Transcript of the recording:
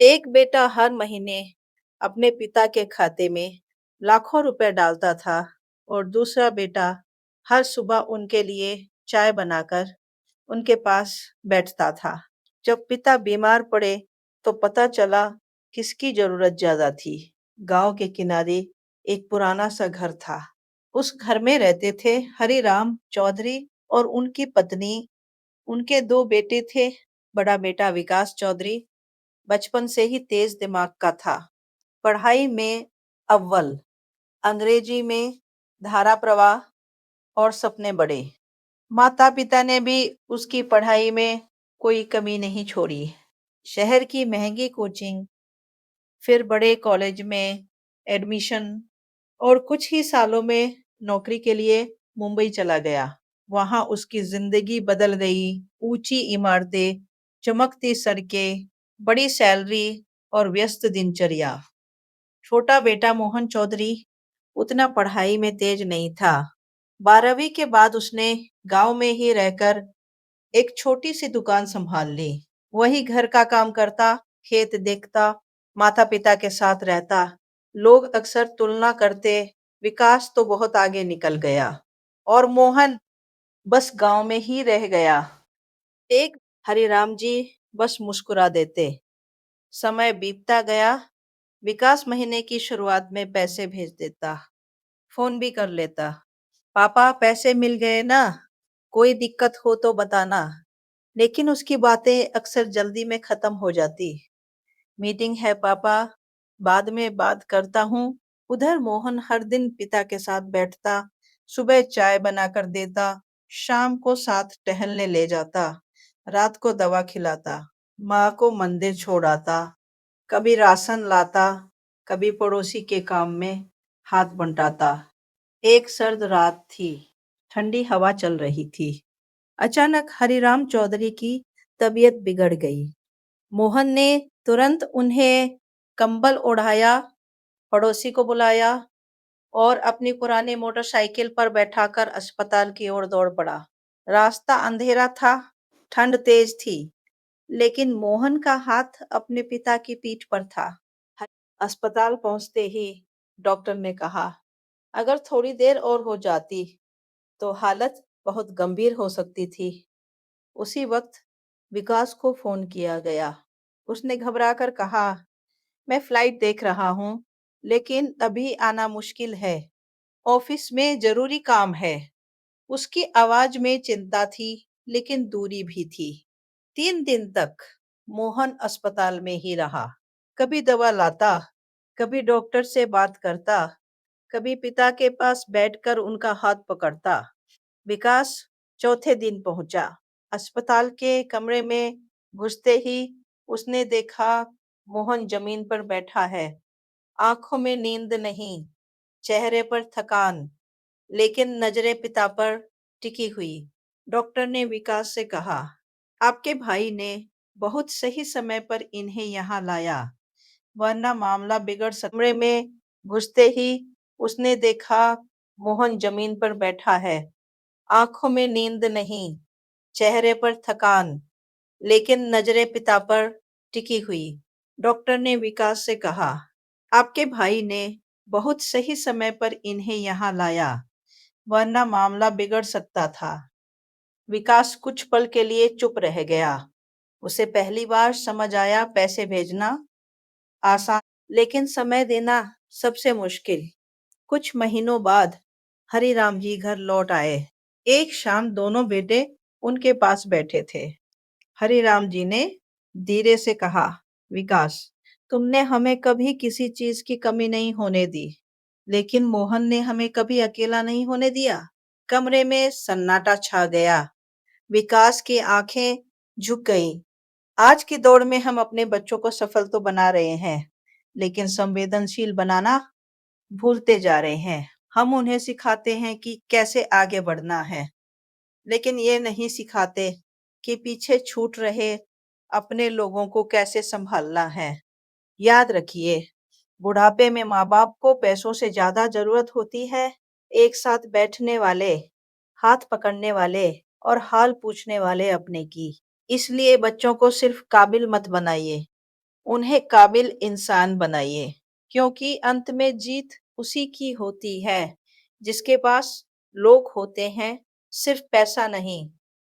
एक बेटा हर महीने अपने पिता के खाते में लाखों रुपए डालता था और दूसरा बेटा हर सुबह उनके लिए चाय बनाकर उनके पास बैठता था। जब पिता बीमार पड़े तो पता चला किसकी जरूरत ज्यादा थी। गांव के किनारे एक पुराना सा घर था। उस घर में रहते थे हरिराम चौधरी और उनकी पत्नी। उनके दो बेटे थे। बड़ा बेटा विकास चौधरी बचपन से ही तेज दिमाग का था। पढ़ाई में अव्वल, अंग्रेजी में धारा प्रवाह और सपने बड़े। माता पिता ने भी उसकी पढ़ाई में कोई कमी नहीं छोड़ी। शहर की महंगी कोचिंग, फिर बड़े कॉलेज में एडमिशन और कुछ ही सालों में नौकरी के लिए मुंबई चला गया। वहां उसकी जिंदगी बदल गई। ऊंची इमारतें, चमकती सड़कें, बड़ी सैलरी और व्यस्त दिनचर्या। छोटा बेटा मोहन चौधरी उतना पढ़ाई में तेज नहीं था। 12वीं के बाद उसने गांव में ही रहकर एक छोटी सी दुकान संभाल ली। वही घर का काम करता, खेत देखता, माता पिता के साथ रहता। लोग अक्सर तुलना करते, विकास तो बहुत आगे निकल गया और मोहन बस गांव में ही रह गया। एक हरिराम जी बस मुस्कुरा देते। समय बीतता गया। विकास महीने की शुरुआत में पैसे भेज देता, फोन भी कर लेता। पापा पैसे मिल गए ना, कोई दिक्कत हो तो बताना। लेकिन उसकी बातें अक्सर जल्दी में खत्म हो जाती। मीटिंग है पापा, बाद में बात करता हूँ। उधर मोहन हर दिन पिता के साथ बैठता, सुबह चाय बनाकर देता, शाम को साथ टहलने ले जाता, रात को दवा खिलाता, माँ को मंदिर छोड़ आता, कभी राशन लाता, कभी पड़ोसी के काम में हाथ बंटाता। एक सर्द रात थी, ठंडी हवा चल रही थी। अचानक हरिराम चौधरी की तबीयत बिगड़ गई। मोहन ने तुरंत उन्हें कंबल ओढ़ाया, पड़ोसी को बुलाया और अपनी पुरानी मोटरसाइकिल पर बैठाकर अस्पताल की ओर दौड़ पड़ा। रास्ता अंधेरा था, ठंड तेज थी, लेकिन मोहन का हाथ अपने पिता की पीठ पर था। अस्पताल पहुंचते ही डॉक्टर ने कहा, अगर थोड़ी देर और हो जाती तो हालत बहुत गंभीर हो सकती थी। उसी वक्त विकास को फोन किया गया। उसने घबराकर कहा, मैं फ्लाइट देख रहा हूँ, लेकिन अभी आना मुश्किल है। ऑफिस में जरूरी काम है। उसकी आवाज में चिंता थी, लेकिन दूरी भी थी। 3 दिन तक मोहन अस्पताल में ही रहा। कभी दवा लाता, कभी डॉक्टर से बात करता, कभी पिता के पास बैठकर उनका हाथ पकड़ता। विकास चौथे दिन पहुंचा। अस्पताल के कमरे में घुसते ही उसने देखा मोहन जमीन पर बैठा है। आंखों में नींद नहीं, चेहरे पर थकान, लेकिन नजरें पिता पर टिकी हुई। डॉक्टर ने विकास से कहा, आपके भाई ने बहुत सही समय पर इन्हें यहाँ लाया, वरना मामला बिगड़ सकता। कमरे में घुसते ही उसने देखा मोहन जमीन पर बैठा है। आंखों में नींद नहीं, चेहरे पर थकान, लेकिन नजरें पिता पर टिकी हुई। डॉक्टर ने विकास से कहा, आपके भाई ने बहुत सही समय पर इन्हें यहाँ लाया, वरना मामला बिगड़ सकता था। विकास कुछ पल के लिए चुप रह गया। उसे पहली बार समझ आया, पैसे भेजना आसान, लेकिन समय देना सबसे मुश्किल। कुछ महीनों बाद हरिराम जी घर लौट आए। एक शाम दोनों बेटे उनके पास बैठे थे। हरिराम जी ने धीरे से कहा, विकास, तुमने हमें कभी किसी चीज की कमी नहीं होने दी, लेकिन मोहन ने हमें कभी अकेला नहीं होने दिया। कमरे में सन्नाटा छा गया। विकास की आंखें झुक गईं। आज की दौड़ में हम अपने बच्चों को सफल तो बना रहे हैं, लेकिन संवेदनशील बनाना भूलते जा रहे हैं। हम उन्हें सिखाते हैं कि कैसे आगे बढ़ना है, लेकिन ये नहीं सिखाते कि पीछे छूट रहे अपने लोगों को कैसे संभालना है। याद रखिए, बुढ़ापे में माँ बाप को पैसों से ज्यादा जरूरत होती है एक साथ बैठने वाले, हाथ पकड़ने वाले और हाल पूछने वाले अपने की। इसलिए बच्चों को सिर्फ काबिल मत बनाइए, उन्हें काबिल इंसान बनाइए, क्योंकि अंत में जीत उसी की होती है जिसके पास लोग होते हैं, सिर्फ पैसा नहीं।